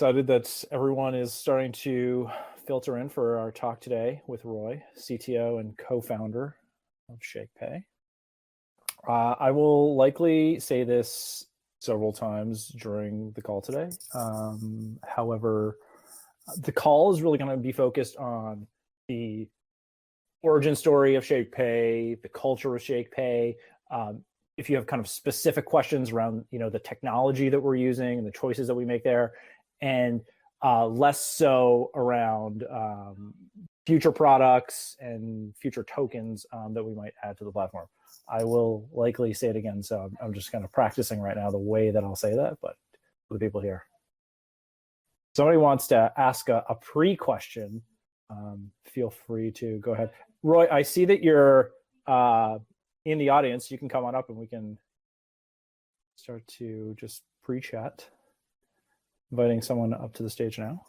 Excited that everyone is starting to filter in for our talk today with Roy, CTO and co-founder of Shakepay. I will likely say this several times during the call today. However, the call is really going to be focused on the origin story of Shakepay, the culture of Shakepay. If you have kind of specific questions around, the technology that we're using and the choices that we make there, and less so around future products and future tokens that we might add to the platform. I will likely say it again, so I'm just kind of practicing right now the way that I'll say that, but for the people here. Somebody wants to ask a pre-question, feel free to go ahead. Roy, I see that you're in the audience. You can come on up and we can start to just pre-chat. Inviting someone up to the stage now.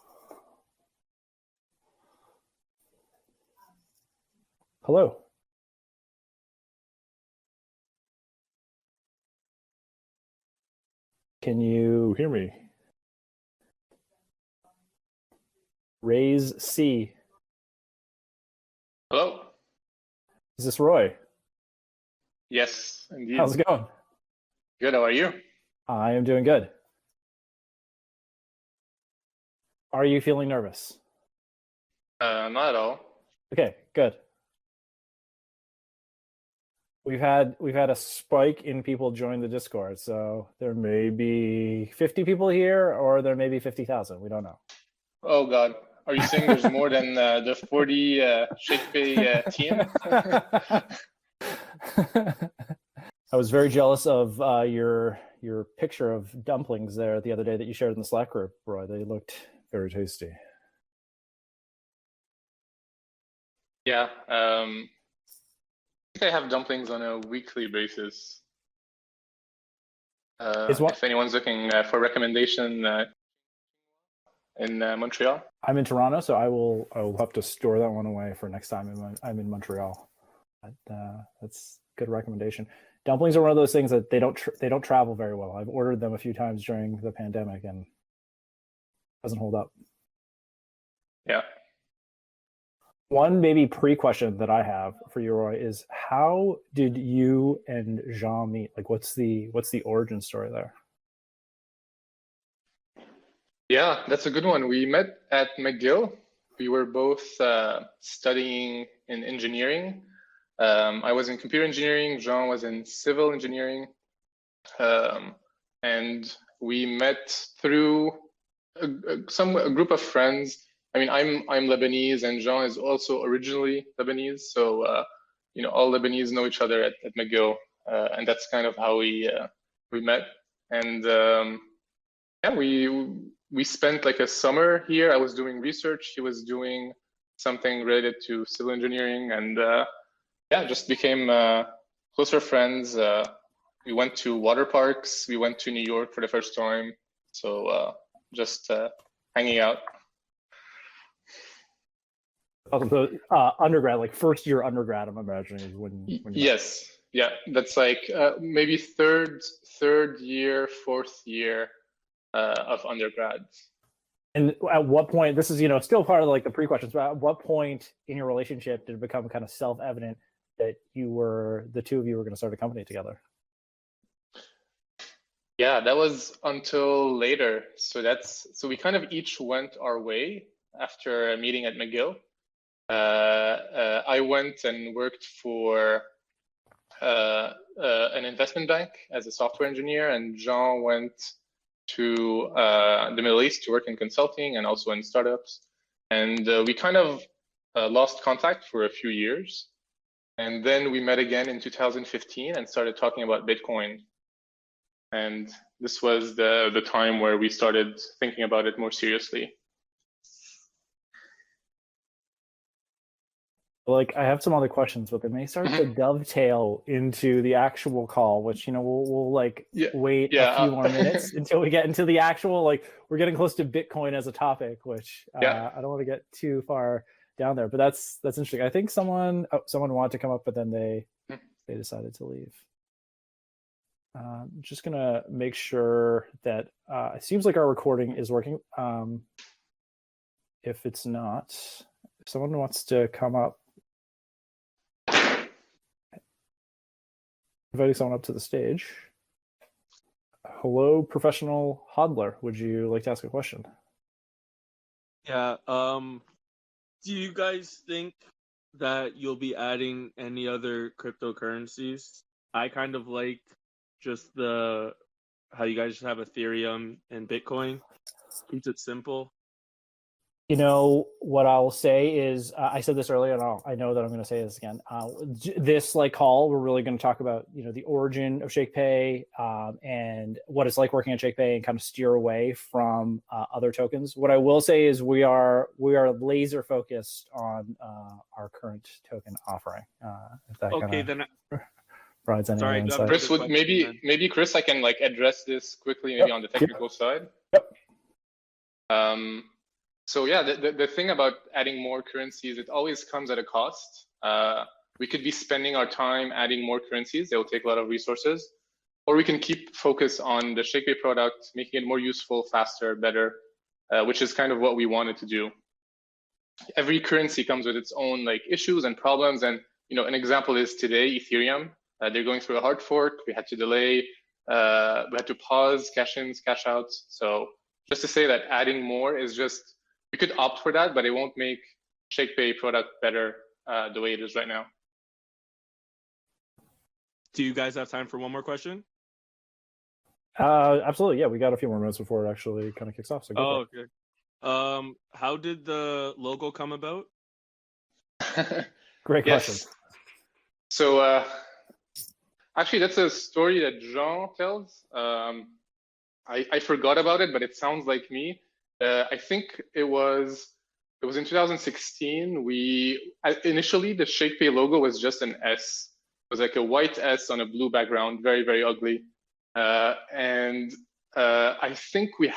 Hello. Can you hear me? Raise C. Hello. Is this Roy? Yes, indeed. How's it going? Good. How are you? I am doing good. Are you feeling nervous? Not at all. Okay, good. We've had a spike in people join the Discord, so there may be 50 people here, or there may be 50,000. We don't know. Oh God, are you saying there's more than the 40 Shakepay team? I was very jealous of your picture of dumplings there the other day that you shared in the Slack group, Roy. They looked very tasty. Yeah, I think I have dumplings on a weekly basis. If anyone's looking for recommendation in Montreal. I'm in Toronto, so I will have to store that one away for next time I'm in Montreal. But, that's a good recommendation. Dumplings are one of those things that they don't travel very well. I've ordered them a few times during the pandemic and doesn't hold up. Yeah. One maybe pre-question that I have for you, Roy, is how did you and Jean meet? Like, what's the origin story there? Yeah, that's a good one. We met at McGill. We were both studying in engineering. I was in computer engineering. Jean was in civil engineering. And we met through a group of friends. I mean, I'm Lebanese, and Jean is also originally Lebanese. So all Lebanese know each other at McGill, and that's kind of how we met. And yeah, we spent like a summer here. I was doing research. He was doing something related to civil engineering, and yeah, just became closer friends. We went to water parks. We went to New York for the first time. So just hanging out. Undergrad, like first year undergrad, I'm imagining is when yes, yeah, that's like maybe third year, fourth year of undergrad. And at what point, this is still part of like the pre-questions, but at what point in your relationship did it become kind of self-evident that the two of you were going to start a company together? Yeah, that was until later. So we kind of each went our way after a meeting at McGill. I went and worked for an investment bank as a software engineer, and Jean went to the Middle East to work in consulting and also in startups. And we kind of lost contact for a few years. And then we met again in 2015 and started talking about Bitcoin. And this was the time where we started thinking about it more seriously. Like, I have some other questions, but they may start to dovetail into the actual call, which we'll like wait a few more minutes until we get into the actual, like, we're getting close to Bitcoin as a topic, which I don't want to get too far down there, but that's interesting. I think someone wanted to come up, but then they decided to leave. Just gonna make sure that it seems like our recording is working. If it's not, if someone wants to come up, inviting someone up to the stage. Hello, professional hodler. Would you like to ask a question? Yeah. Do you guys think that you'll be adding any other cryptocurrencies? I kind of like just how you guys have Ethereum and Bitcoin. Keeps it simple. You know, what I'll say is, I said this earlier, and I know that I'm going to say this again. This call, we're really going to talk about, the origin of Shakepay and what it's like working at Shakepay, and kind of steer away from other tokens. What I will say is we are laser focused on our current token offering. If that okay, then provides any insight. Chris, maybe Chris, I can address this quickly, maybe on the technical side. Yep. So yeah, the thing about adding more currencies, it always comes at a cost. We could be spending our time adding more currencies. They will take a lot of resources. Or we can keep focus on the Shakepay product, making it more useful, faster, better, which is kind of what we wanted to do. Every currency comes with its own issues and problems. And an example is today, Ethereum. They're going through a hard fork. We had to delay. We had to pause cash-ins, cash-outs. So just to say that adding more is just, we could opt for that, but it won't make Shakepay product better the way it is right now. Do you guys have time for one more question? Absolutely, yeah. We got a few more minutes before it actually kind of kicks off. So go for it. How did the logo come about? Great question. So actually, that's a story that Jean tells. I forgot about it, but it sounds like me. I think it was in 2016. Initially the Shakepay logo was just an S. It was like a white S on a blue background, very, very ugly. And I think we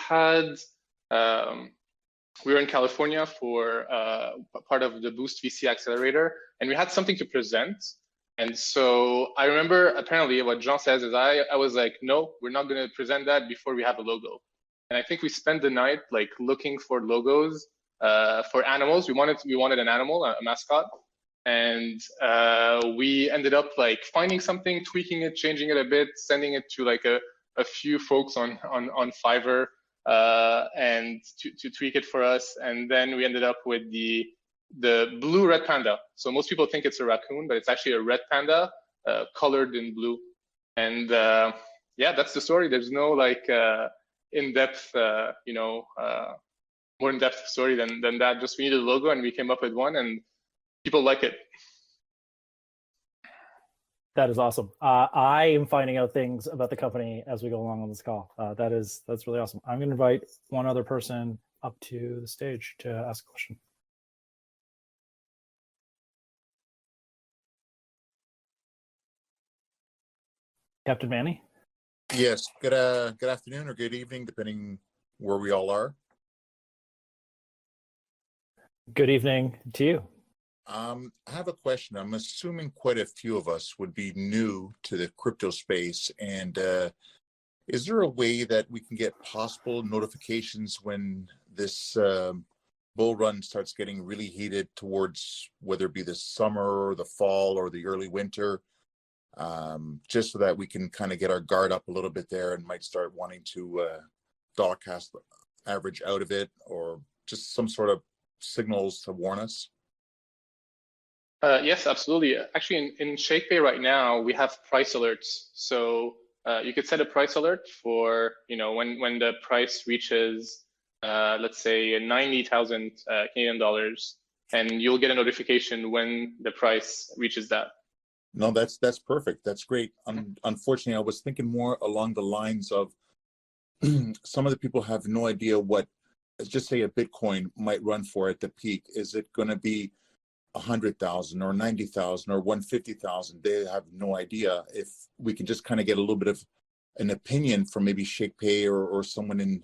were in California for part of the Boost VC accelerator, and we had something to present. And so I remember apparently what Jean says is I was like, no, we're not going to present that before we have a logo. And I think we spent the night looking for logos for animals. We wanted an animal, a mascot, and we ended up finding something, tweaking it, changing it a bit, sending it to a few folks on Fiverr and to tweak it for us. And then we ended up with the blue red panda. So most people think it's a raccoon, but it's actually a red panda colored in blue. And yeah, that's the story. There's no in-depth, more in-depth story than that. Just we needed a logo, and we came up with one, and people like it. That is awesome. I am finding out things about the company as we go along on this call. That's really awesome. I'm going to invite one other person up to the stage to ask a question. Captain Manny? Yes, good afternoon or good evening, depending where we all are. Good evening to you. I have a question. I'm assuming quite a few of us would be new to the crypto space. And is there a way that we can get possible notifications when this bull run starts getting really heated towards whether it be the summer or the fall or the early winter? Just so that we can kind of get our guard up a little bit there and might start wanting to dogcast the average out of it, or just some sort of signals to warn us? Yes, absolutely. Actually, in Shakepay right now, we have price alerts. So you could set a price alert for, when the price reaches, let's say 90,000 Canadian dollars, and you'll get a notification when the price reaches that. No, that's perfect. That's great. Unfortunately, I was thinking more along the lines of some of the people have no idea what, let's just say a Bitcoin might run for at the peak. Is it going to be 100,000 or 90,000 or 150,000? They have no idea. If we can just kind of get a little bit of an opinion from maybe Shakepay or someone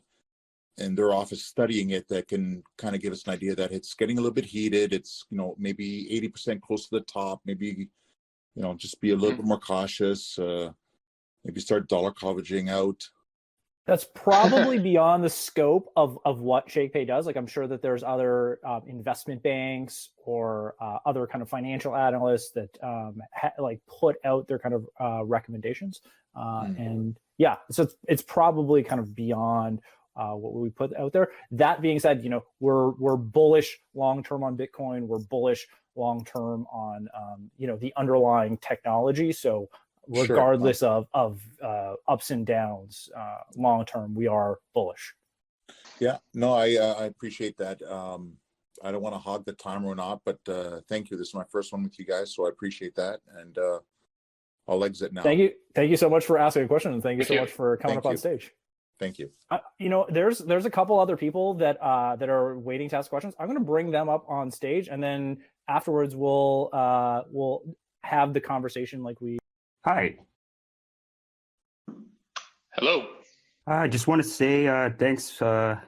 in their office studying it, that can kind of give us an idea that it's getting a little bit heated. It's, maybe 80% close to the top, maybe, just be a little bit more cautious. maybe start dollar coveraging out? That's probably beyond the scope of what Shakepay does. Like, I'm sure that there's other investment banks or other kind of financial analysts that like put out their kind of recommendations. And yeah, so it's probably kind of beyond what we put out there. That being said, you know, we're bullish long term on Bitcoin. We're bullish long term on you know, the underlying technology. So regardless Sure. of ups and downs, long term, we are bullish. Yeah, no, I appreciate that. I don't want to hog the timer or not, but thank you. This is my first one with you guys, so I appreciate that. And I'll exit now. Thank you so much for asking a question, and thank you so much for coming Thank up on you. stage. Thank you. You know, there's a couple other people that that are waiting to ask questions. I'm going to bring them up on stage, and then afterwards we'll have the conversation like we. Hi. Hello. I just want to say thanks for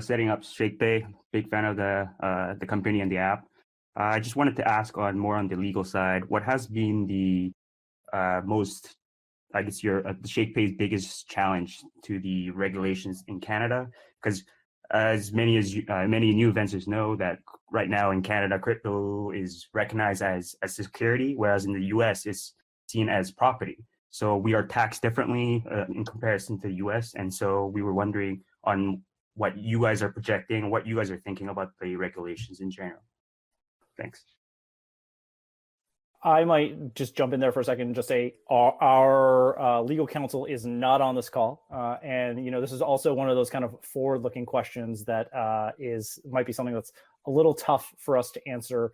setting up Shakepay. Big fan of the company and the app. I just wanted to ask more on the legal side. What has been the most, I guess, the Shakepay's biggest challenge to the regulations in Canada? Because as many new investors know, that right now in Canada, crypto is recognized as a security, whereas in the US, it's seen as property. So we are taxed differently in comparison to the US. And so we were wondering on what you guys are projecting, what you guys are thinking about the regulations in general. Thanks. I might just jump in there for a second and just say our legal counsel is not on this call. And, you know, this is also one of those kind of forward-looking questions that might be something that's a little tough for us to answer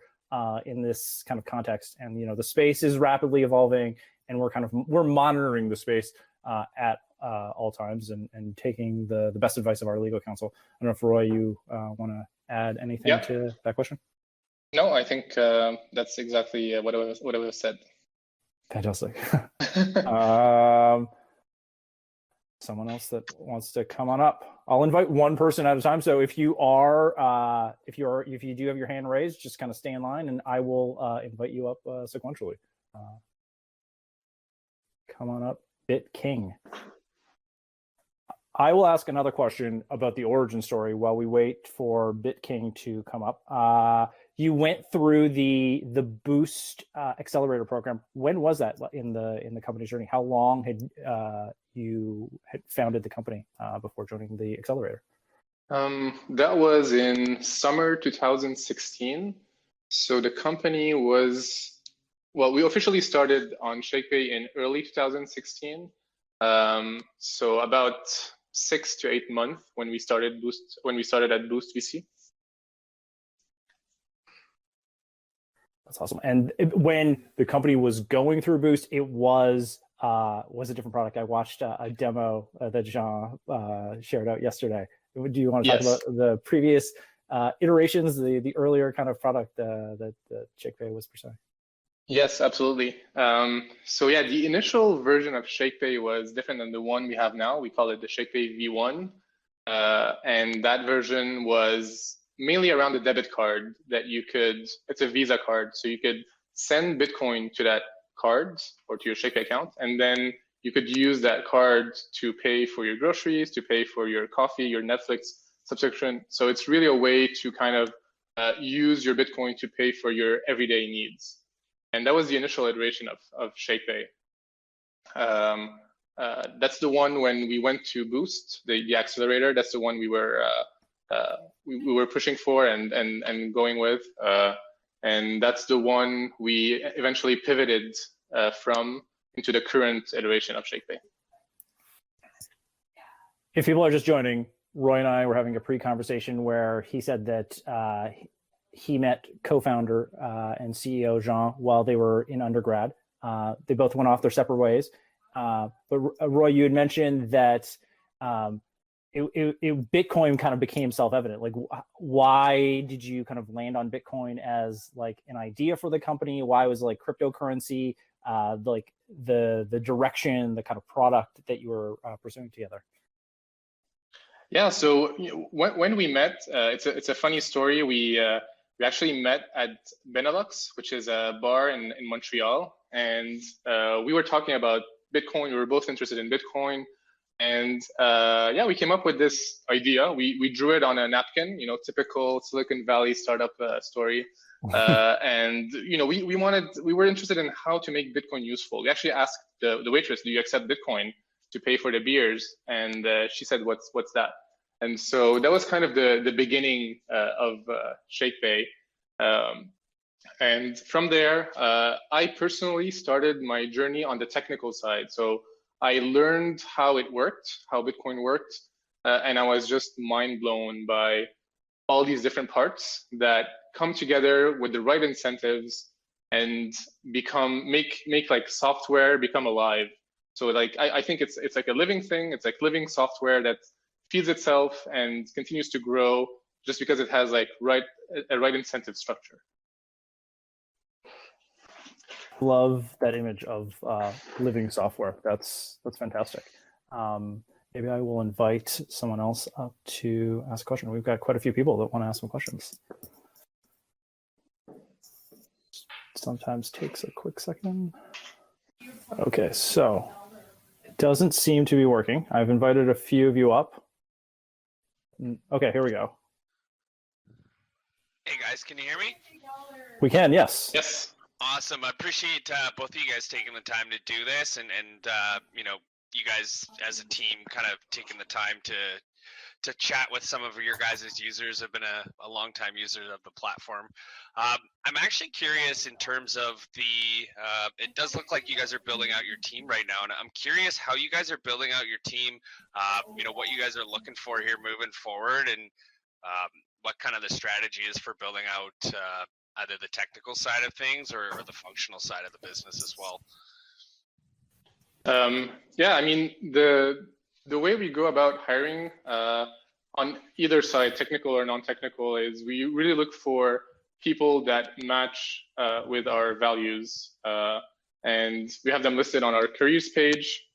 in this kind of context. And, you know, the space is rapidly evolving, and we're monitoring the space at all times and taking the best advice of our legal counsel. I don't know if Roy, you want to add anything to that question? No, I think that's exactly what I was said. Fantastic. Someone else that wants to come on up. I'll invite one person at a time. So if you do have your hand raised, just kind of stay in line, and I will invite you up sequentially. Come on up, Bit King. I will ask another question about the origin story while we wait for Bit King to come up. You went through the Boost accelerator program. When was that in the company's journey? How long had you founded the company before joining the accelerator? That was in summer 2016. So the company was, well, we officially started on Shakepay in early 2016. So about 6 to 8 months when we started at Boost VC. That's awesome. And when the company was going through Boost, it was a different product. I watched a demo that Jean shared out yesterday. Do you want to talk about the previous iterations, the earlier kind of product that Shakepay was pursuing? Yes, absolutely. So yeah, the initial version of Shakepay was different than the one we have now. We call it the Shakepay V1. And that version was mainly around the debit card that it's a Visa card. So you could send Bitcoin to that card or to your Shakepay account. And then you could use that card to pay for your groceries, to pay for your coffee, your Netflix subscription. So it's really a way to kind of use your Bitcoin to pay for your everyday needs. And that was the initial iteration of Shakepay. That's the one when we went to Boost, the accelerator. That's the one we were pushing for and going with. And that's the one we eventually pivoted from into the current iteration of Shakepay. If people are just joining, Roy and I were having a pre-conversation where he said that he met co-founder and CEO Jean while they were in undergrad. They both went off their separate ways. But Roy, you had mentioned that Bitcoin kind of became self-evident. Like, why did you kind of land on Bitcoin as like an idea for the company? Why was like cryptocurrency like the direction, the kind of product that you were pursuing together? Yeah, so when we met, it's a funny story. We actually met at Benelux, which is a bar in Montreal, and we were talking about Bitcoin. We were both interested in Bitcoin. And yeah, we came up with this idea. We drew it on a napkin, typical Silicon Valley startup story. And we were interested in how to make Bitcoin useful. We actually asked the waitress, "Do you accept Bitcoin to pay for the beers?" And she said, "What's that?" And so that was kind of the beginning of Shakepay. And from there, I personally started my journey on the technical side. So I learned how it worked, how Bitcoin worked, and I was just mind blown by all these different parts that come together with the right incentives and make like software become alive. So like I think it's like a living thing. It's like living software that feeds itself and continues to grow just because it has like a right incentive structure. Love that image of living software. That's fantastic. Maybe I will invite someone else up to ask a question. We've got quite a few people that want to ask some questions. Sometimes takes a quick second. Okay, so it doesn't seem to be working. I've invited a few of you up. Okay, here we go. Hey guys, can you hear me? We can, yes. Yes. Awesome. I appreciate both of you guys taking the time to do this, and you guys as a team kind of taking the time to chat with some of your guys' users. I've been a long time user of the platform. I'm actually curious in terms of it does look like you guys are building out your team right now, and I'm curious how you guys are building out your team, what you guys are looking for here moving forward, and what kind of the strategy is for building out either the technical side of things or the functional side of the business as well. Yeah, I mean, the way we go about hiring on either side, technical or non-technical, is we really look for people that match with our values. And we have them listed on our careers page.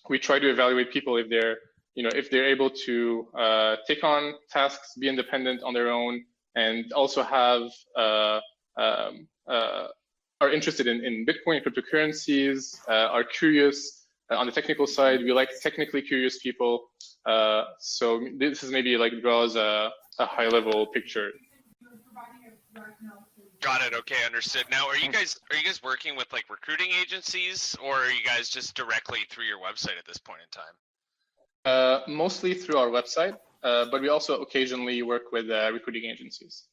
We try to evaluate people if they're able to take on tasks, be independent on their own, and also have are interested in Bitcoin, cryptocurrencies, are curious. On the technical side, we like technically curious people. So this is maybe like draws a high level picture. Got it. Okay, understood. Now, are you guys working with like recruiting agencies, or are you guys just directly through your website at this point in time? Mostly through our website, but we also occasionally work with recruiting agencies.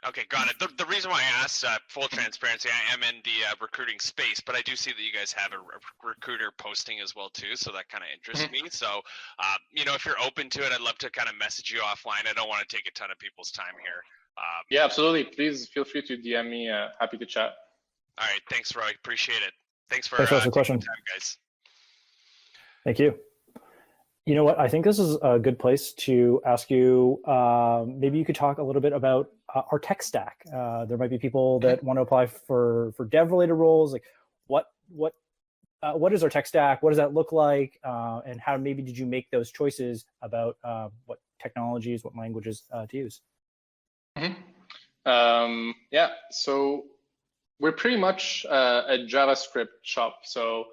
Okay, got it. The reason why I asked, full transparency, I am in the recruiting space, but I do see that you guys have a recruiter posting as well too, so that kind of interests me. So, if you're open to it, I'd love to kind of message you offline. I don't want to take a ton of people's time here. Yeah, absolutely. Please feel free to DM me. Happy to chat. All right, thanks, Roy. Appreciate it. Thanks for the question. time, guys. Thank you. You know what? I think this is a good place to ask you. Maybe you could talk a little bit about our tech stack. There might be people that want to apply for dev-related roles. Like, what is our tech stack? What does that look like? And how maybe did you make those choices about what technologies, what languages to use? Yeah. So we're pretty much a JavaScript shop. So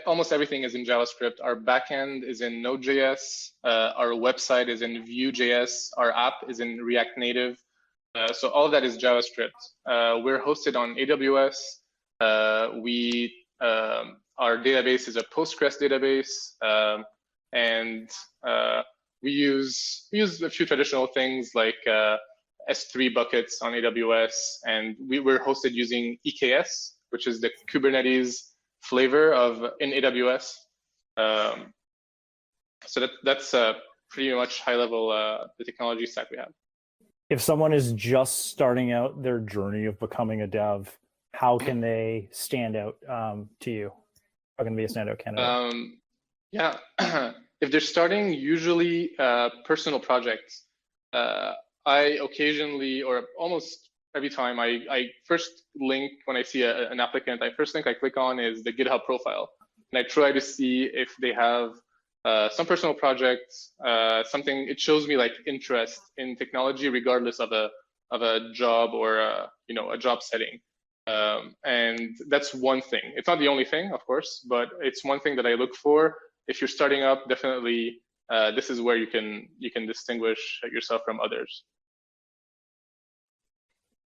almost everything is in JavaScript. Our backend is in Node.js. Our website is in Vue.js. Our app is in React Native. So all of that is JavaScript. We're hosted on AWS. Our database is a Postgres database, and we use a few traditional things like S3 buckets on AWS, and we're hosted using EKS, which is the Kubernetes flavor in AWS. So that's pretty much high level the technology stack we have. If someone is just starting out their journey of becoming a dev, how can they stand out to you? How can they be a standout candidate? Yeah, if they're starting, usually personal projects. I occasionally, or almost every time, I first link when I see an applicant, first link I click on is the GitHub profile. And I try to see if they have some personal projects, something, it shows me like interest in technology, regardless of a job or a job setting. And that's one thing. It's not the only thing, of course, but it's one thing that I look for. If you're starting up, definitely this is where you can distinguish yourself from others.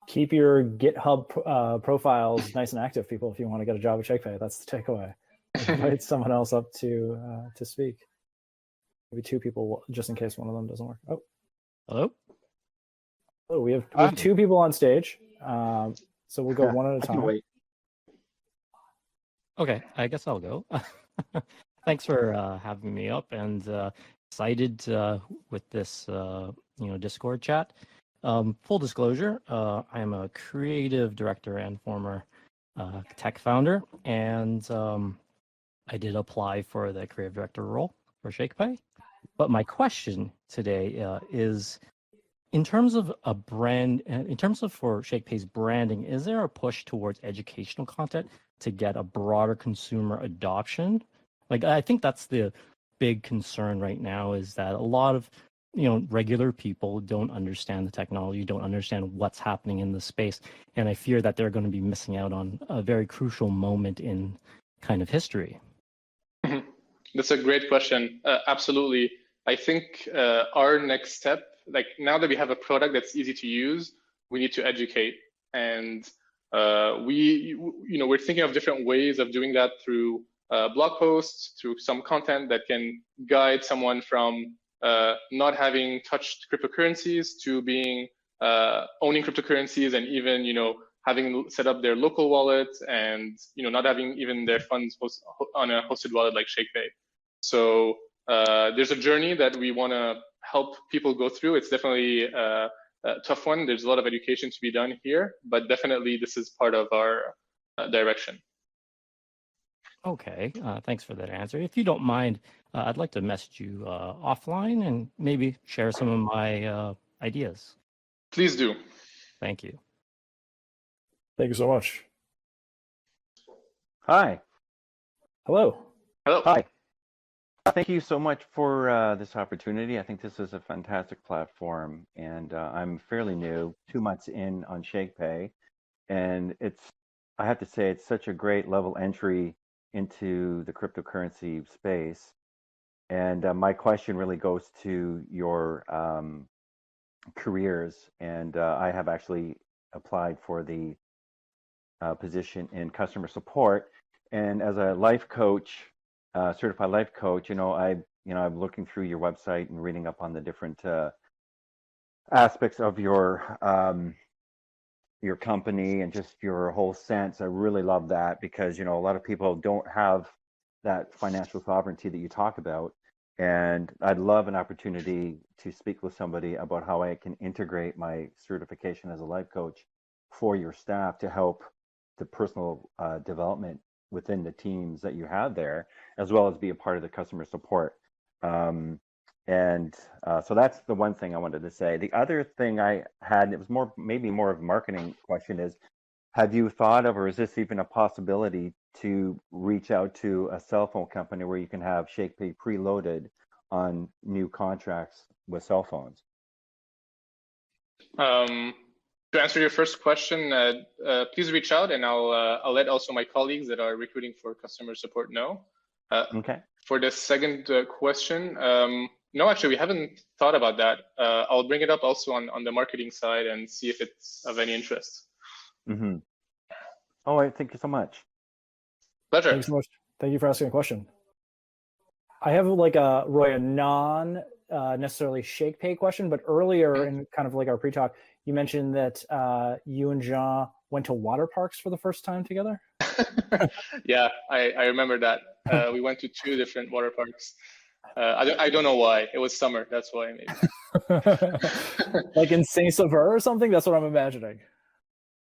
Keep your GitHub profiles nice and active, people, if you want to get a job at Shakepay. That's the takeaway. Invite someone else up to speak. Maybe two people, just in case one of them doesn't work. Oh, Hello? oh, we have two people on stage. So we'll go one at a I can time. wait. Okay, I guess I'll go. Thanks for having me up, and excited with this Discord chat. Full disclosure, I am a creative director and former tech founder, and I did apply for the creative director role for Shakepay. But my question today is, in terms of a brand, in terms of for Shakepay's branding, is there a push towards educational content to get a broader consumer adoption? Like, I think that's the big concern right now, is that a lot of regular people don't understand the technology, don't understand what's happening in the space, and I fear that they're going to be missing out on a very crucial moment in kind of history. That's a great question. Absolutely. I think our next step, like now that we have a product that's easy to use, we need to educate, and we're thinking of different ways of doing that through blog posts, through some content that can guide someone from not having touched cryptocurrencies to being owning cryptocurrencies, and even having set up their local wallet, and not having even their funds on a hosted wallet like Shakepay. So there's a journey that we want to help people go through. It's definitely a tough one. There's a lot of education to be done here, but definitely this is part of our direction. Okay, thanks for that answer. If you don't mind, I'd like to message you offline and maybe share some of my ideas. Please do. Thank you. Thank you so much. Hi. Hello. Hello. Hi. Thank you so much for this opportunity. I think this is a fantastic platform, and I'm fairly new, 2 months in on Shakepay, and I have to say, it's such a great level entry into the cryptocurrency space. And my question really goes to your careers, and I have actually applied for the position in customer support. And as a life coach, certified life coach, I'm looking through your website and reading up on the different aspects of your company and just your whole sense. I really love that, because a lot of people don't have that financial sovereignty that you talk about, and I'd love an opportunity to speak with somebody about how I can integrate my certification as a life coach for your staff to help the personal development within the teams that you have there, as well as be a part of the customer support. So that's the one thing I wanted to say. The other thing I had, it was maybe more of a marketing question, is have you thought of, or is this even a possibility, to reach out to a cell phone company where you can have Shakepay preloaded on new contracts with cell phones? To answer your first question, please reach out, and I'll let also my colleagues that are recruiting for customer support know. Okay. For the second question, no, actually, we haven't thought about that. I'll bring it up also on the marketing side and see if it's of any interest. Mm-hmm. All right. Thank you so much. Pleasure. Thanks so much. Thank you for asking a question. I have Roy, a non necessarily Shakepay question, but earlier in kind of like our pre-talk, you mentioned that you and Jean went to water parks for the first time together. Yeah, I remember that. We went to 2 different water parks. I don't know why. It was summer. That's why, maybe. Like in Saint-Sauveur or something? That's what I'm imagining.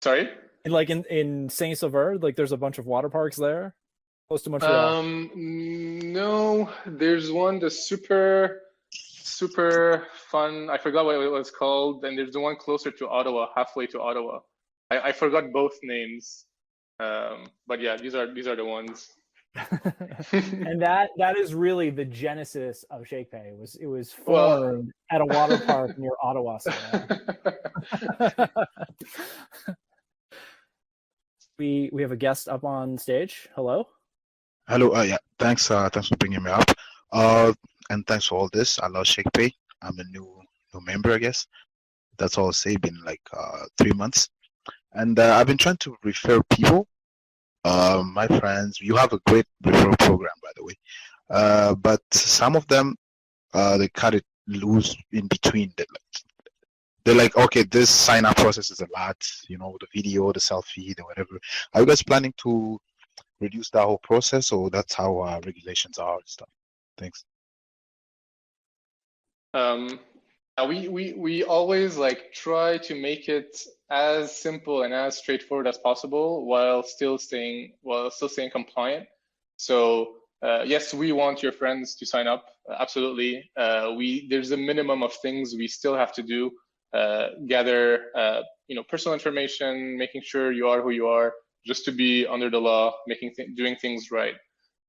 Sorry? In Saint-Sauveur, like there's a bunch of water parks there, close to Montreal. No, there's one, the super fun. I forgot what it was called, and there's the one closer to Ottawa, halfway to Ottawa. I forgot both names, but yeah, these are the ones. And that is really the genesis of Shakepay. It was formed at a water park near Ottawa somewhere. we have a guest up on stage. Hello. Hello. Yeah. Thanks. Thanks for bringing me up. And thanks for all this. I love Shakepay. I'm a new member, I guess. That's all I'll say. Been like 3 months, and I've been trying to refer people. My friends. You have a great referral program, by the way. But some of them, they cut it loose in between. They're like, okay, this sign up process is a lot. You know, the video, the selfie, the whatever. Are you guys planning to reduce that whole process, or that's how regulations are and stuff? Thanks. We always like try to make it as simple and as straightforward as possible while still staying compliant. So yes, we want your friends to sign up. Absolutely. There's a minimum of things we still have to do. Gather personal information, making sure you are who you are, just to be under the law, doing things right.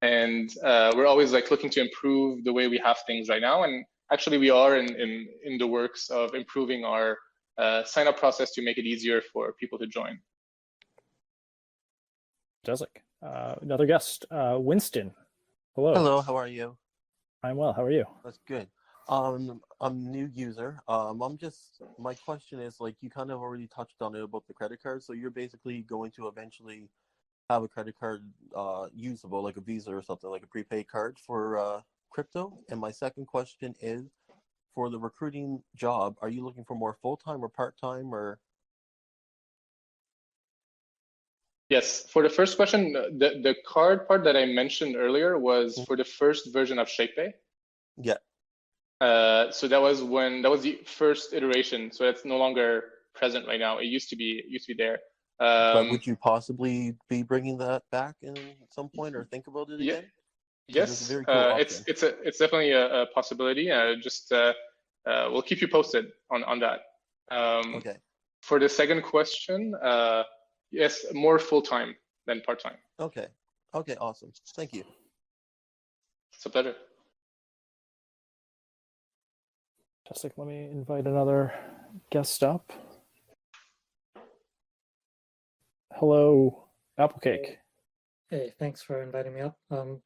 And we're always like looking to improve the way we have things right now. And actually, we are in the works of improving our sign-up process to make it easier for people to join. Fantastic. Another guest, Winston. Hello. Hello, how are you? I'm well. How are you? That's good. I'm a new user. My question is, like, you kind of already touched on it about the credit card. So you're basically going to eventually have a credit card usable, like a Visa or something, like a prepaid card for crypto. And my second question is, for the recruiting job, are you looking for more full-time or part-time, or? Yes, for the first question, the card part that I mentioned earlier was for the first version of Shakepay. Yeah. So that was the first iteration. So it's no longer present right now. It used to be there. But would you possibly be bringing that back in some point, or think about it again? Yes, it's a very cool it's definitely a possibility. We'll keep you posted on that. Okay. For the second question, yes, more full-time than part-time. Okay. Okay. Awesome. Thank you. It's a pleasure. Fantastic. Let me invite another guest up. Hello, Applecake. Hey, thanks for inviting me up.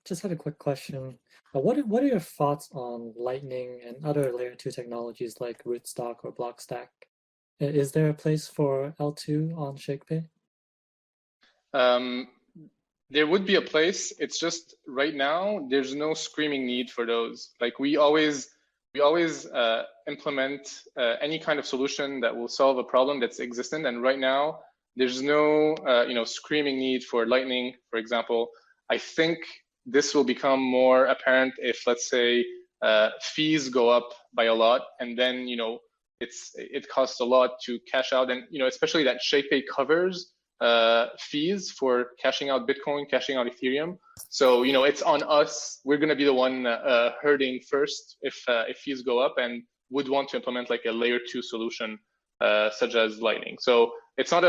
Just had a quick question. What are your thoughts on Lightning and other layer 2 technologies like Rootstock or Blockstack? Is there a place for L2 on Shakepay? There would be a place. It's just right now there's no screaming need for those. Like we always implement any kind of solution that will solve a problem that's existent, and right now there's no screaming need for Lightning, for example. I think this will become more apparent if, let's say, fees go up by a lot, and then it costs a lot to cash out, and especially that Shakepay covers fees for cashing out Bitcoin, cashing out Ethereum. So it's on us. We're going to be the one hurting first if fees go up, and would want to implement like a layer 2 solution such as Lightning. So it's not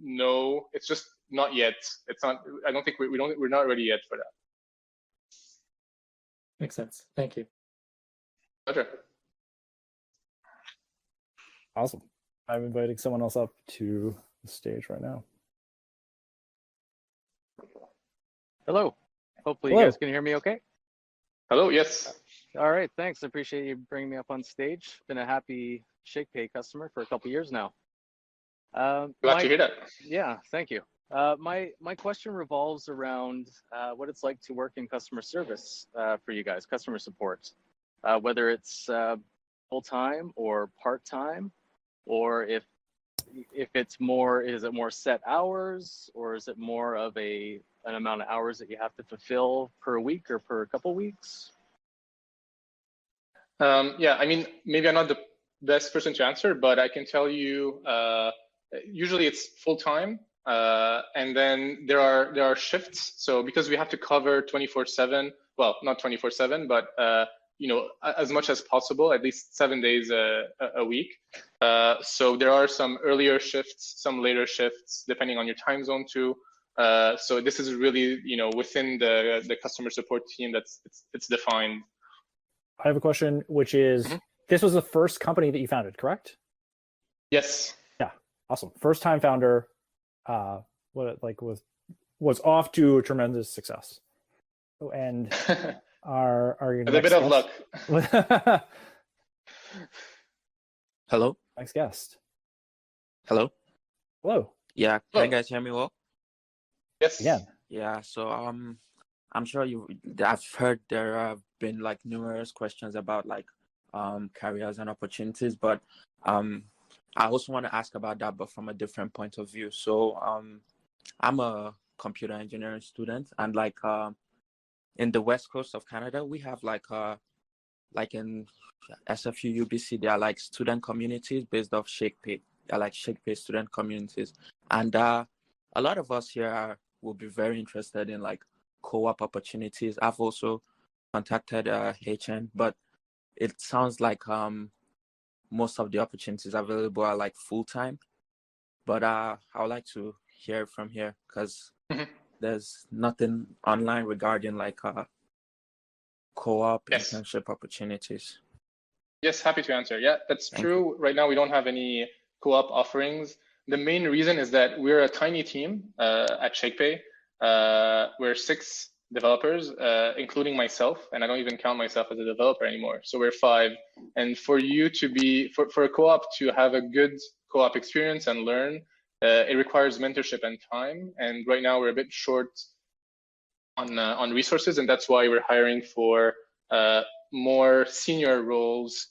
no. It's just not yet. It's not. I don't think we're not ready yet for that. Makes sense. Thank you. Pleasure. Awesome. I'm inviting someone else up to the stage right now. Hello. Hopefully Hello. you guys can hear me okay. Hello. Yes. All right. Thanks. I appreciate you bringing me up on stage. Been a happy Shakepay customer for a couple years now. Glad to hear that. Yeah. Thank you. My question revolves around what it's like to work in customer service for you guys, customer support, whether it's full-time or part-time, or if it's more, is it more set hours, or is it more of an amount of hours that you have to fulfill per week or per couple weeks? Yeah, I mean, maybe I'm not the best person to answer, but I can tell you, usually it's full-time, and then there are shifts. So because we have to cover 24/7, well, not 24/7, but as much as possible, at least 7 days a week. So there are some earlier shifts, some later shifts, depending on your time zone too. So this is really, within the customer support team it's defined. I have a question, which is, this was the first company that you founded, correct? Yes. Yeah, awesome. First time founder. was off to a tremendous success. Oh, and our With a bit of luck. Hello? Next guest. Hello? Hello. Yeah, can Hello. you guys hear me well? Yes. Again. Yeah, so I'm sure I've heard there have been like numerous questions about like careers and opportunities, but I also want to ask about that, but from a different point of view. So I'm a computer engineering student, and like in the west coast of Canada, we have like in SFU UBC, there are like student communities based off Shakepay. They're like Shakepay student communities, and a lot of us here will be very interested in like co-op opportunities. I've also contacted HN, but it sounds like most of the opportunities available are like full-time. But I would like to hear it from here because there's nothing online regarding like co-op internship opportunities. Yes, happy to answer. Yeah, that's true. Right now, we don't have any co-op offerings. The main reason is that we're a tiny team at Shakepay. We're 6 developers, including myself, and I don't even count myself as a developer anymore. So we're 5. And for you to be, for a co-op to have a good co-op experience and learn, it requires mentorship and time. And right now we're a bit short on resources, and that's why we're hiring for more senior roles.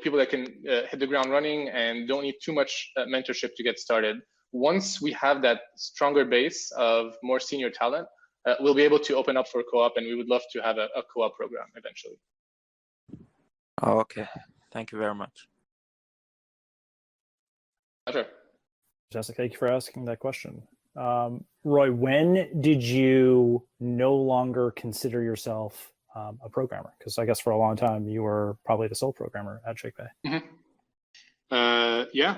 People that can hit the ground running and don't need too much mentorship to get started. Once we have that stronger base of more senior talent, we'll be able to open up for co-op, and we would love to have a co-op program eventually. Oh, okay. Thank you very much. Pleasure. Jessica, thank you for asking that question. Roy, when did you no longer consider yourself a programmer? Because I guess for a long time you were probably the sole programmer at Shakepay. Yeah,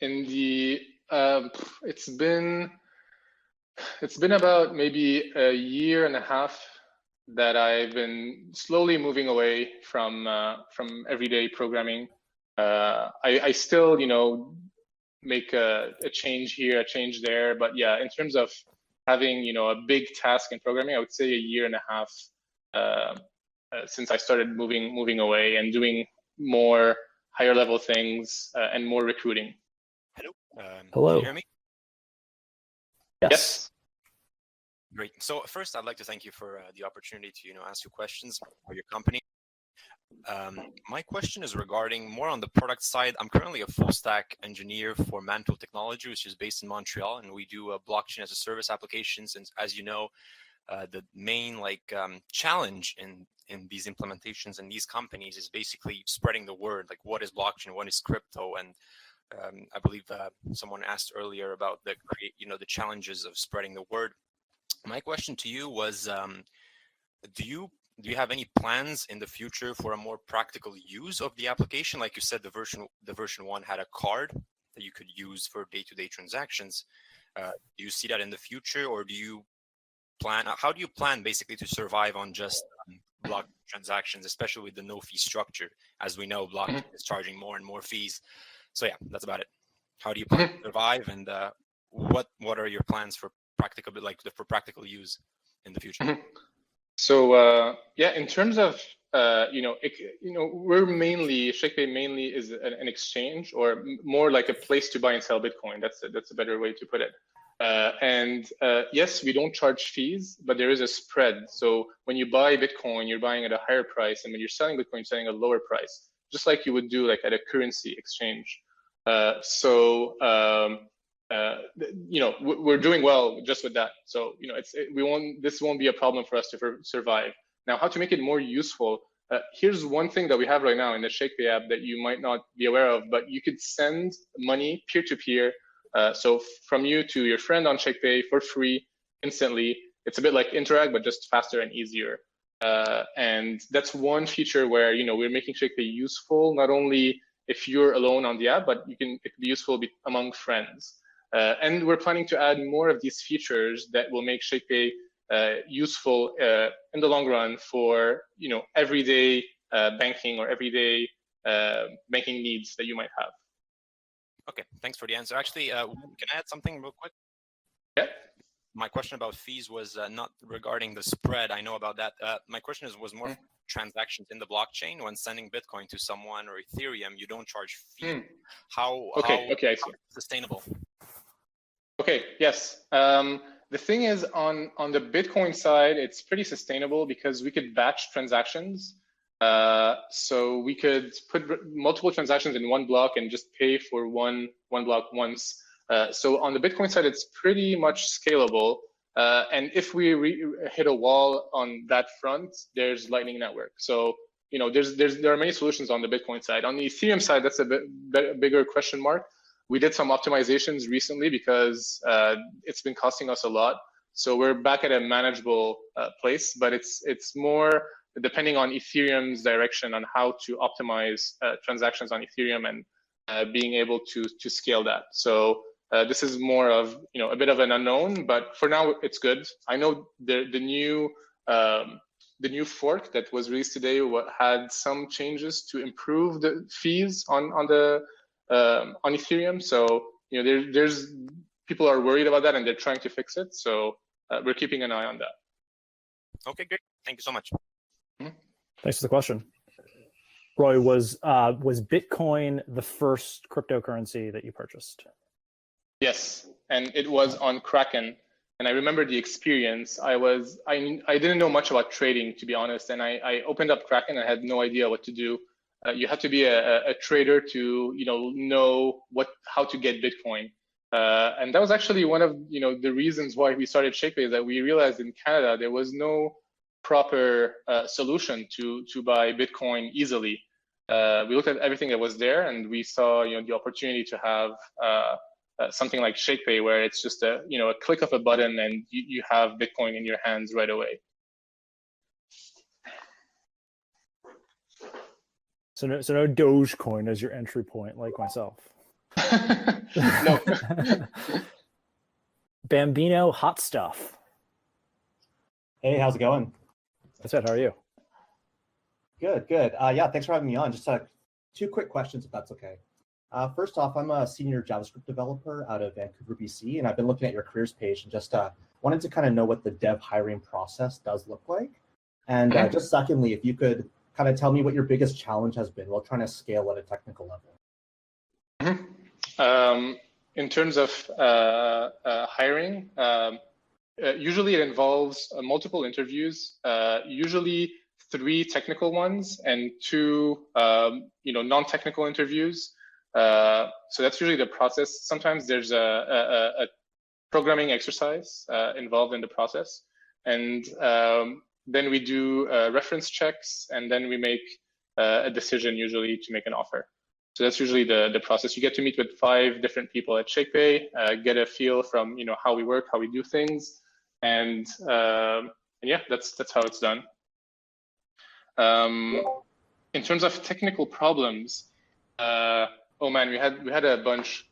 in the it's been about maybe a year and a half that I've been slowly moving away from everyday programming. I still make a change here, a change there, but yeah, in terms of having a big task in programming, I would say a year and a half since I started moving away and doing more higher level things and more recruiting. Hello. Hello. Can you hear me? Yes. Great. So first, I'd like to thank you for the opportunity to ask you questions for your company. My question is regarding more on the product side. I'm currently a full stack engineer for Mantle Technology, which is based in Montreal, and we do blockchain as a service applications. And as you know, the main challenge in these implementations in these companies is basically spreading the word, like what is blockchain, what is crypto, and I believe someone asked earlier about the challenges of spreading the word. My question to you was, do you have any plans in the future for a more practical use of the application? Like you said, the version 1 had a card that you could use for day-to-day transactions. Do you see that in the future, or do you plan? How do you plan basically to survive on just block transactions, especially with the no fee structure? As we know, blockchain is charging more and more fees. So yeah, that's about it. How do you plan to survive, and what are your plans for practical use in the future? So yeah, in terms of we're mainly Shakepay mainly is an exchange, or more like a place to buy and sell Bitcoin. That's a better way to put it. And yes, we don't charge fees, but there is a spread. So when you buy Bitcoin, you're buying at a higher price, and when you're selling Bitcoin, you're selling at a lower price, just like you would do like at a currency exchange. We're doing well just with that. So this won't be a problem for us to survive. Now, how to make it more useful? Here's one thing that we have right now in the Shakepay app that you might not be aware of, but you could send money peer-to-peer. So from you to your friend on Shakepay for free instantly. It's a bit like Interact, but just faster and easier. And that's one feature where we're making Shakepay useful, not only if you're alone on the app, but it can be useful among friends. And we're planning to add more of these features that will make Shakepay useful in the long run for everyday banking or everyday banking needs that you might have. Okay, thanks for the answer. Actually, can I add something real quick? Yeah. My question about fees was not regarding the spread. I know about that. My question was more transactions in the blockchain. When sending Bitcoin to someone or Ethereum, you don't charge fees. How I see. Sustainable? Okay, yes. The thing is, on the Bitcoin side, it's pretty sustainable because we could batch transactions. So we could put multiple transactions in one block and just pay for one block once. So on the Bitcoin side, it's pretty much scalable. And if we hit a wall on that front, there's Lightning Network. So there are many solutions on the Bitcoin side. On the Ethereum side, that's a bigger question mark. We did some optimizations recently because it's been costing us a lot. So we're back at a manageable place, but it's more depending on Ethereum's direction on how to optimize transactions on Ethereum and being able to scale that. So this is more of a bit of an unknown, but for now it's good. I know the new fork that was released today had some changes to improve the fees on Ethereum. So there's people are worried about that and they're trying to fix it. So we're keeping an eye on that. Okay, great. Thank you so much. Thanks for the question. Roy, was Bitcoin the first cryptocurrency that you purchased? Yes, and it was on Kraken. And I remember the experience. I didn't know much about trading, to be honest. And I opened up Kraken. I had no idea what to do. You have to be a trader to know how to get Bitcoin. And that was actually one of the reasons why we started Shakepay, is that we realized in Canada there was no proper solution to buy Bitcoin easily. We looked at everything that was there, and we saw the opportunity to have something like Shakepay, where it's just a click of a button and you have Bitcoin in your hands right away. So no Dogecoin as your entry point, like myself. No. Bambino Hot Stuff. Hey, how's it going? That's it. How are you? Good, good. Yeah, thanks for having me on. Just two quick questions, if that's okay. First off, I'm a senior JavaScript developer out of Vancouver, BC, and I've been looking at your careers page and just wanted to kind of know what the dev hiring process does look like. And just secondly, if you could kind of tell me what your biggest challenge has been while trying to scale at a technical level. In terms of hiring, usually it involves multiple interviews, usually 3 technical ones and 2 non-technical interviews. So that's usually the process. Sometimes there's a programming exercise involved in the process, and then we do reference checks, and then we make a decision usually to make an offer. So that's usually the process. You get to meet with 5 different people at Shakepay, get a feel from how we work, how we do things, and yeah, that's how it's done. In terms of technical problems, oh man, we had a bunch.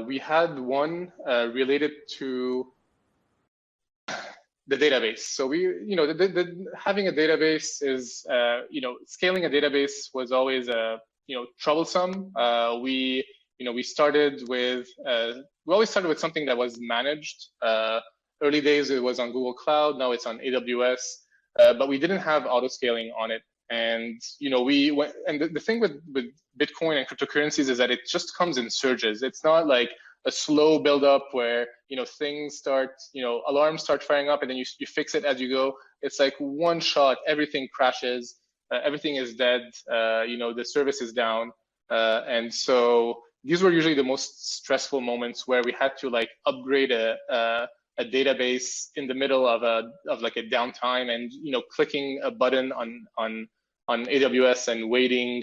We had one related to the database. So having a database is scaling a database was always troublesome. We always started with something that was managed. Early days it was on Google Cloud. Now it's on AWS, but we didn't have auto scaling on it. And the thing with Bitcoin and cryptocurrencies is that it just comes in surges. It's not like a slow build up where things start, alarms start firing up and then you fix it as you go. It's like one shot, everything crashes, everything is dead, the service is down, and so these were usually the most stressful moments where we had to upgrade a database in the middle of a downtime, and clicking a button on AWS and waiting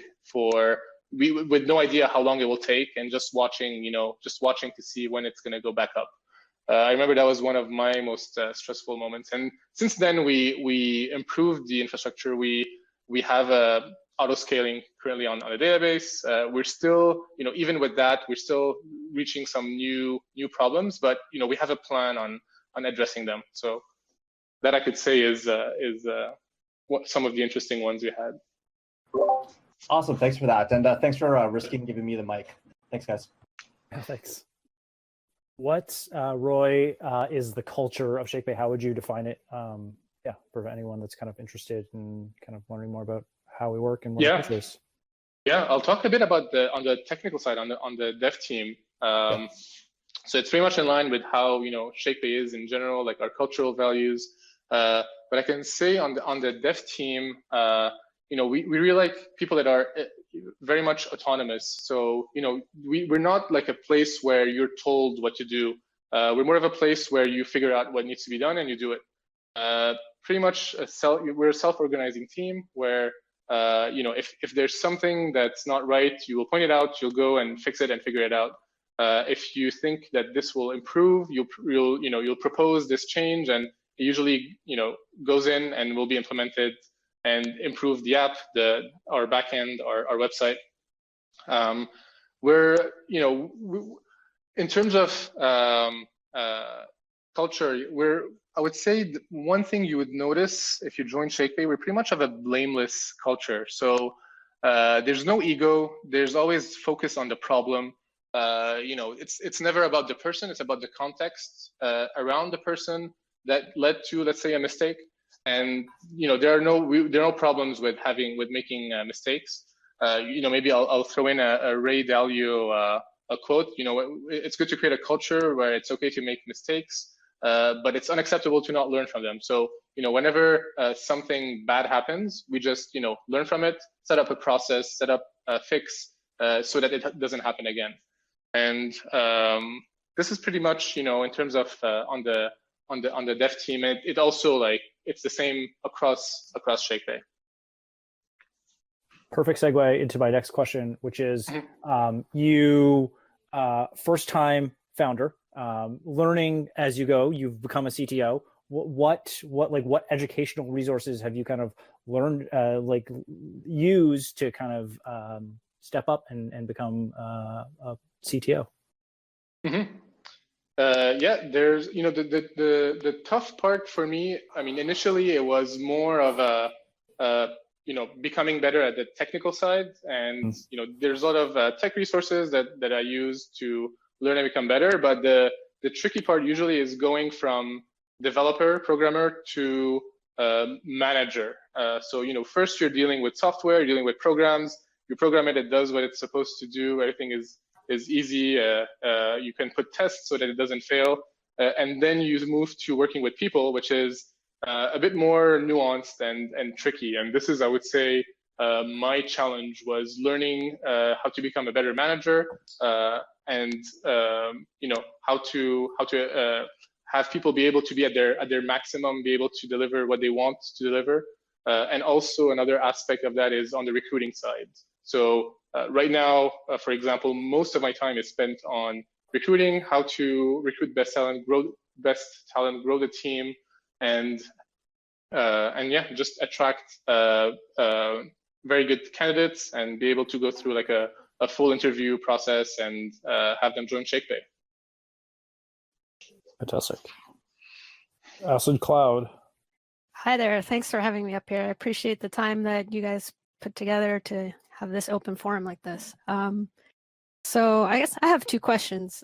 with no idea how long it will take, and just watching to see when it's going to go back up. I remember that was one of my most stressful moments. And since then, we improved the infrastructure. We have auto scaling currently on a database. We're still, even with that, we're still reaching some new problems, but we have a plan on addressing them. So that I could say is what some of the interesting ones we had. Awesome, thanks for that, and thanks for risking giving me the mic. Thanks, guys. Thanks. What, Roy, is the culture of Shakepay? How would you define it? Yeah, for anyone that's kind of interested in kind of learning more about how we work and what our culture is. Yeah, I'll talk a bit about on the technical side, on the dev team. So it's very much in line with how Shakepay is in general, like our cultural values. But I can say on the dev team, we really like people that are very much autonomous. So we're not like a place where you're told what to do. We're more of a place where you figure out what needs to be done and you do it. Pretty much we're a self-organizing team where if there's something that's not right, you will point it out, you'll go and fix it and figure it out. If you think that this will improve, you'll propose this change, and it usually goes in and will be implemented and improve the app, our backend, our website. In terms of culture, I would say one thing you would notice if you join Shakepay, we're pretty much of a blameless culture. So there's no ego. There's always focus on the problem. It's never about the person. It's about the context around the person that led to, let's say, a mistake. And there are no problems with making mistakes. Maybe I'll throw in a Ray Dalio a quote. It's good to create a culture where it's okay to make mistakes, but it's unacceptable to not learn from them. So whenever something bad happens, we just learn from it, set up a process, set up a fix so that it doesn't happen again. And this is pretty much in terms of on the dev team. It also it's the same across Shakepay. Perfect segue into my next question, which is you first time founder, learning as you go. You've become a CTO. What educational resources have you kind of learned used to kind of step up and become a CTO? There's the tough part for me. I mean, initially it was more of a becoming better at the technical side, and there's a lot of tech resources that I use to learn and become better. But the tricky part usually is going from developer, programmer to manager. So first you're dealing with software, you're dealing with programs. You program it does what it's supposed to do. Everything is easy. You can put tests so that it doesn't fail. And then you move to working with people, which is a bit more nuanced and tricky. And this is, I would say, my challenge was learning how to become a better manager and how to have people be able to be at their maximum, be able to deliver what they want to deliver. And also another aspect of that is on the recruiting side. So right now, for example, most of my time is spent on recruiting, how to recruit best talent, grow the team, and just attract very good candidates and be able to go through like a full interview process and have them join Shakepay. Fantastic. Acid Cloud. Hi there. Thanks for having me up here. I appreciate the time that you guys put together to have this open forum like this. So I guess I have two questions.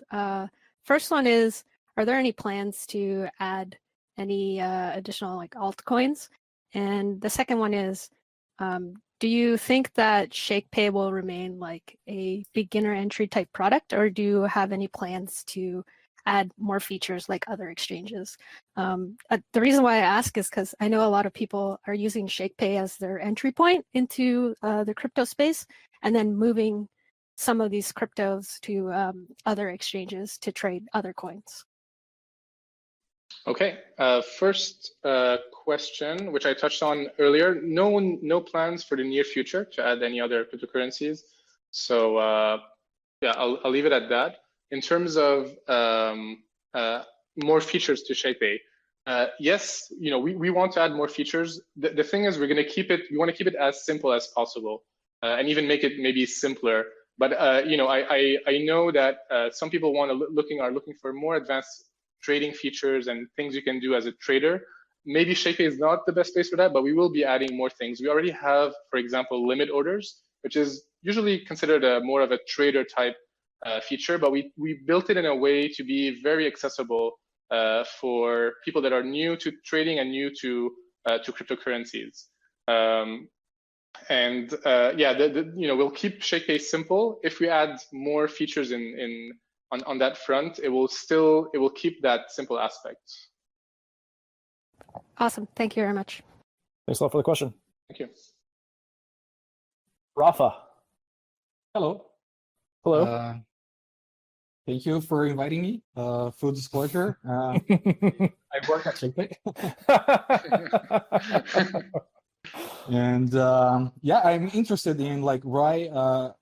First one is, are there any plans to add any additional altcoins? And the second one is, do you think that Shakepay will remain like a beginner entry type product, or do you have any plans to add more features like other exchanges? The reason why I ask is because I know a lot of people are using Shakepay as their entry point into the crypto space, and then moving some of these cryptos to other exchanges to trade other coins. Okay, first question, which I touched on earlier, no plans for the near future to add any other cryptocurrencies. So I'll leave it at that. In terms of more features to Shakepay, yes, we want to add more features. The thing is, we want to keep it as simple as possible, and even make it maybe simpler. But I know that some people are looking for more advanced trading features and things you can do as a trader. Maybe Shakepay is not the best place for that, but we will be adding more things. We already have, for example, limit orders, which is usually considered more of a trader type feature, but we built it in a way to be very accessible for people that are new to trading and new to cryptocurrencies. And we'll keep Shakepay simple. If we add more features on that front, it will keep that simple aspect. Awesome. Thank you very much. Thanks a lot for the question. Thank you. Rafa. Hello. Hello. Thank you for inviting me. Full disclosure, I work at Shakepay. And yeah, I'm interested in, like Roy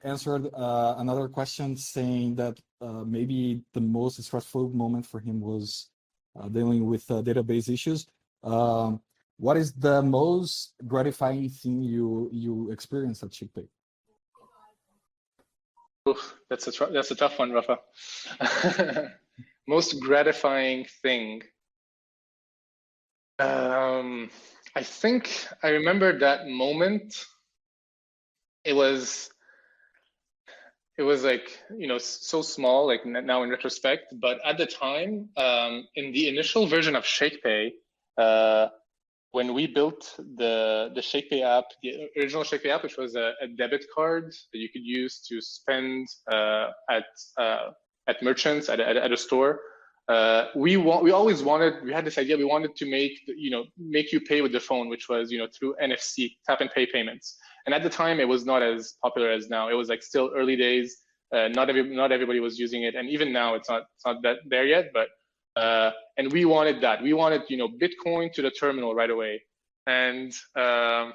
answered another question saying that maybe the most stressful moment for him was dealing with database issues. What is the most gratifying thing you experience at Shakepay? Oof, that's a tough one, Rafa. Most gratifying thing. I think I remember that moment. It was like, so small, like now in retrospect, but at the time, in the initial version of Shakepay, when we built the Shakepay app, the original Shakepay app, which was a debit card that you could use to spend at merchants at a store, we had this idea. We wanted to make you pay with the phone, which was through NFC, tap and pay payments. And at the time, it was not as popular as now. It was like still early days. Not everybody was using it, and even now, it's not that there yet. But and we wanted that. We wanted Bitcoin to the terminal right away. And I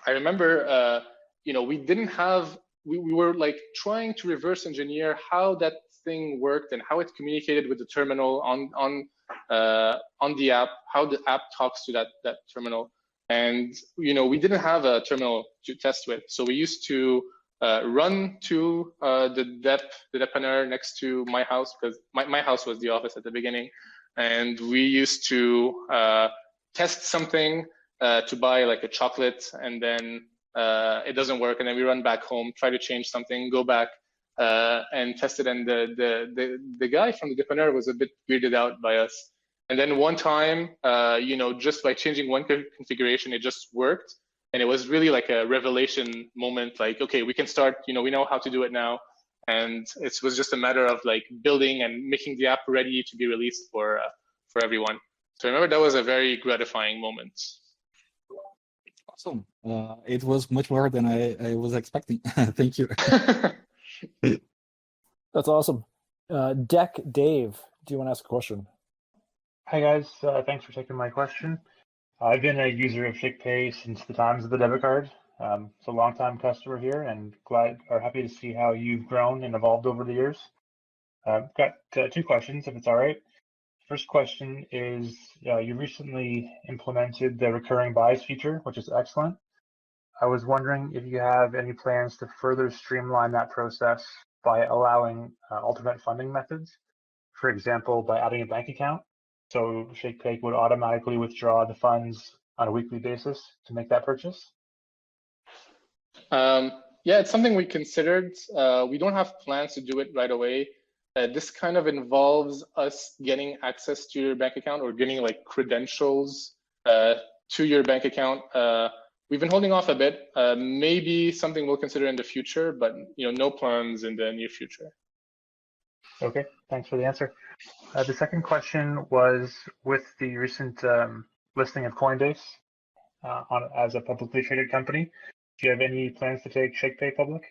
remember we didn't have. We were like trying to reverse engineer how that thing worked and how it communicated with the terminal on the app, how the app talks to that terminal. And we didn't have a terminal to test with, so we used to run to the dépanneur next to my house, because my house was the office at the beginning, and we used to test something to buy like a chocolate, and then it doesn't work, and then we run back home, try to change something, go back and test it, and the guy from the dépanneur was a bit weirded out by us. And then one time, just by changing one configuration, it just worked. And it was really like a revelation moment, like, okay, we can start, we know how to do it now. And it was just a matter of like building and making the app ready to be released for everyone. So I remember that was a very gratifying moment. Awesome. It was much more than I was expecting. Thank you. That's awesome. Deck Dave, do you want to ask a question? Hi guys, thanks for taking my question. I've been a user of Shakepay since the times of the debit card. It's a long-time customer here, and happy to see how you've grown and evolved over the years. I've got two questions, if it's all right. First question is, you recently implemented the recurring buys feature, which is excellent. I was wondering if you have any plans to further streamline that process by allowing alternate funding methods, for example, by adding a bank account. So Shakepay would automatically withdraw the funds on a weekly basis to make that purchase? Yeah, it's something we considered. We don't have plans to do it right away. This kind of involves us getting access to your bank account or getting like credentials to your bank account. We've been holding off a bit. Maybe something we'll consider in the future, but no plans in the near future. Okay, thanks for the answer. The second question was, with the recent listing of Coinbase as a publicly traded company, do you have any plans to take Shakepay public?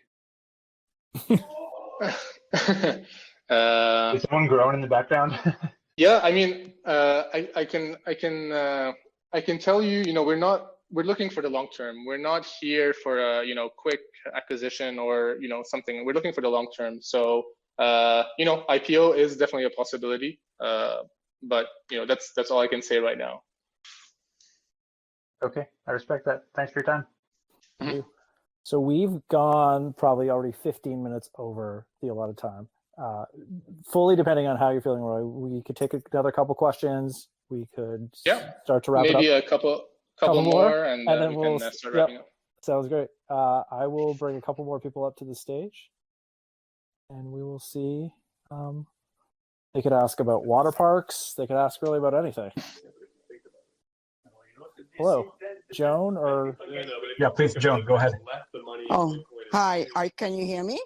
Is someone groan in the background? Yeah, I mean, I can tell you, we're looking for the long term. We're not here for a quick acquisition or something. We're looking for the long term. So IPO is definitely a possibility, but that's all I can say right now. Okay, I respect that. Thanks for your time. Thank you. So we've gone probably already 15 minutes over the allotted time. Fully depending on how you're feeling, Roy, we could take another couple questions. We could start to wrap maybe it up. A couple more, and then we can start wrapping up. Sounds great. I will bring a couple more people up to the stage. and we will see. They could ask about water parks. They could ask really about anything. Hello, Joan, or yeah, please, Joan, go ahead. Oh, hi. Can you hear me?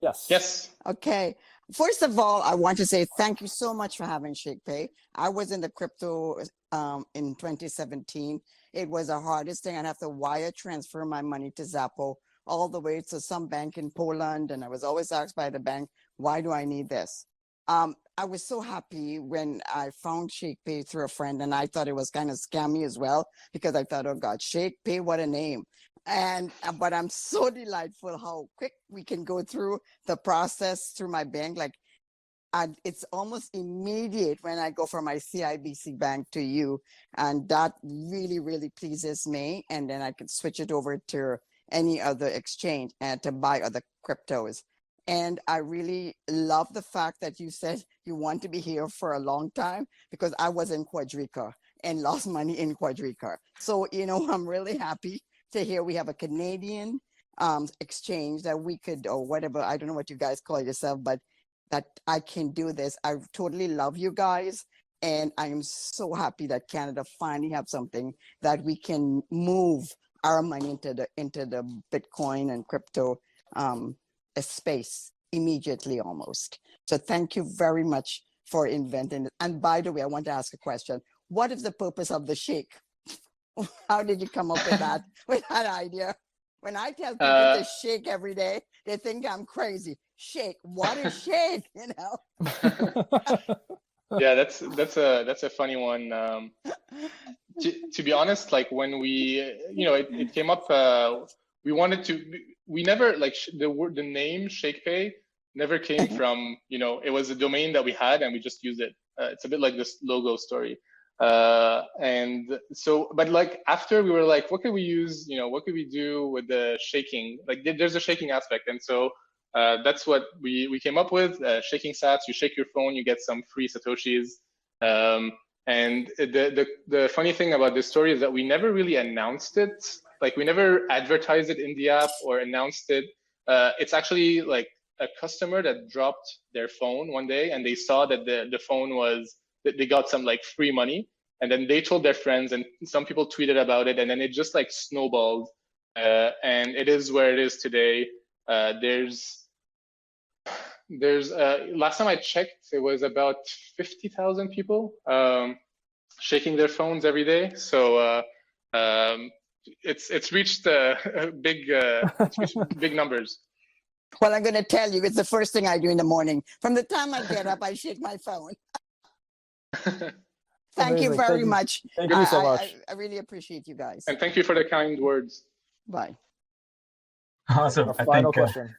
Yes. Yes. Okay. First of all, I want to say thank you so much for having Shakepay. I was in the crypto in 2017. It was the hardest thing. I'd have to wire transfer my money to Zappo all the way to some bank in Poland. And I was always asked by the bank, why do I need this? I was so happy when I found Shakepay through a friend, and I thought it was kind of scammy as well, because I thought, oh God, Shakepay, what a name. But I'm so delightful how quick we can go through the process through my bank. Like, it's almost immediate when I go from my CIBC bank to you. And that really, really pleases me. And then I can switch it over to any other exchange and to buy other cryptos. And I really love the fact that you said you want to be here for a long time, because I was in Quadrica and lost money in Quadrica. So, I'm really happy to hear we have a Canadian exchange that we could, or whatever, I don't know what you guys call yourself, but that I can do this. I totally love you guys. And I am so happy that Canada finally have something that we can move our money into the Bitcoin and crypto a space immediately almost. So thank you very much for inventing it. And by the way, I want to ask a question. What is the purpose of the shake? How did you come up with that idea? When I tell people to shake every day, they think I'm crazy. Shake, what is shake? Yeah, that's a funny one. To be honest, like when we, it came up, we never, like, the name Shakepay never came from, it was a domain that we had and we just used it. It's a bit like this logo story. And so, but like after we were like, what could we use, what could we do with the shaking? Like there's a shaking aspect. And so that's what we came up with, shaking sats. You shake your phone, you get some free Satoshis. And the funny thing about this story is that we never really announced it. Like we never advertised it in the app or announced it. It's actually like a customer that dropped their phone one day and they saw that the phone was, that they got some like free money. And then they told their friends and some people tweeted about it. And then it just like snowballed. And it is where it is today. There's last time I checked, it was about 50,000 people shaking their phones every day. So it's reached big numbers. Well, I'm going to tell you, it's the first thing I do in the morning. From the time I get up, I shake my phone. Thank you very much. Thank you so much. I really appreciate you guys. And thank you for the kind words. Bye. Awesome. A final question.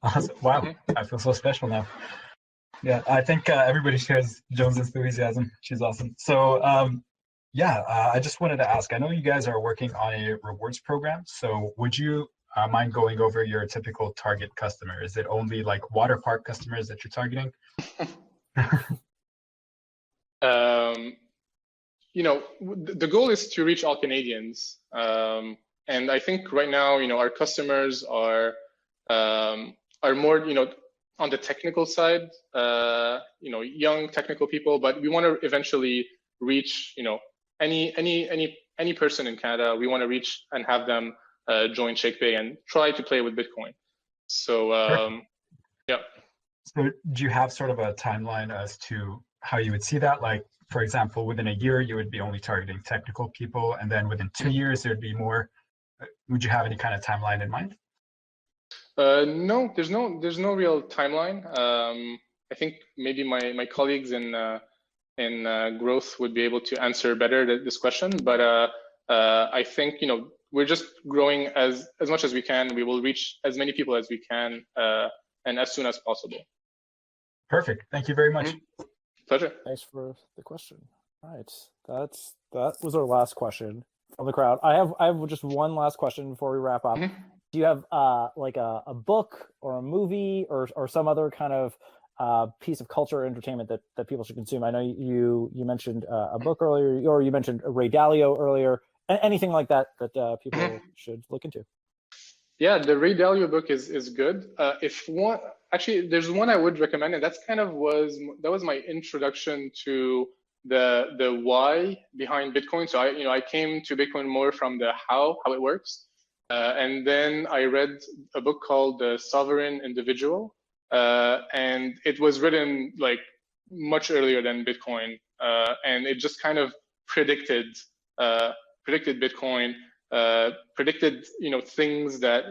Awesome. Wow, I feel so special now. Yeah, I think everybody shares Joan's enthusiasm. She's awesome. So I just wanted to ask, I know you guys are working on a rewards program. So would you mind going over your typical target customer? Is it only like water park customers that you're targeting? The goal is to reach all Canadians. And I think right now, our customers are more, on the technical side, young technical people, but we want to eventually reach, any person in Canada. We want to reach and have them join Shakepay and try to play with Bitcoin. So, yeah. So do you have sort of a timeline as to how you would see that? Like, for example, within a year, you would be only targeting technical people, and then within 2 years, there'd be more. Would you have any kind of timeline in mind? No, there's no real timeline. I think maybe my colleagues in growth would be able to answer better this question. But I think we're just growing as much as we can. We will reach as many people as we can and as soon as possible. Perfect. Thank you very much. Pleasure. Thanks for the question. All right, that was our last question from the crowd. I have just one last question before we wrap up. Do you have like a book or a movie or some other kind of piece of culture or entertainment that people should consume? I know you mentioned a book earlier, or you mentioned Ray Dalio earlier. Anything like that people should look into? Yeah, the Ray Dalio book is good. If one actually, there's one I would recommend, and that's kind of that was my introduction to the why behind Bitcoin. So I came to Bitcoin more from the how it works, and then I read a book called The Sovereign Individual, and it was written like much earlier than Bitcoin, and it just kind of predicted Bitcoin. Predicted things that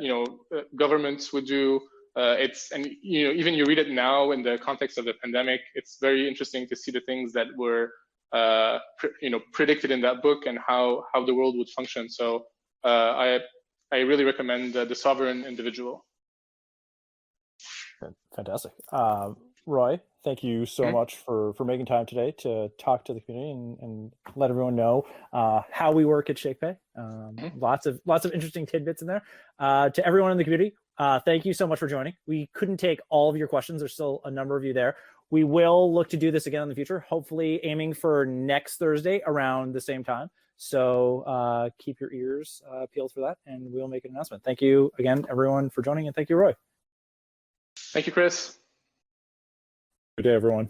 governments would do. And even you read it now in the context of the pandemic, it's very interesting to see the things that were predicted in that book and how the world would function. So I really recommend The Sovereign Individual. Fantastic. Roy, thank you so much for making time today to talk to the community and let everyone know how we work at Shakepay. Lots of interesting tidbits in there. To everyone in the community, thank you so much for joining. We couldn't take all of your questions. There's still a number of you there. We will look to do this again in the future, hopefully aiming for next Thursday around the same time. So keep your ears peeled for that, and we'll make an announcement. Thank you again, everyone, for joining, and thank you, Roy. Thank you, Chris. Good day, everyone.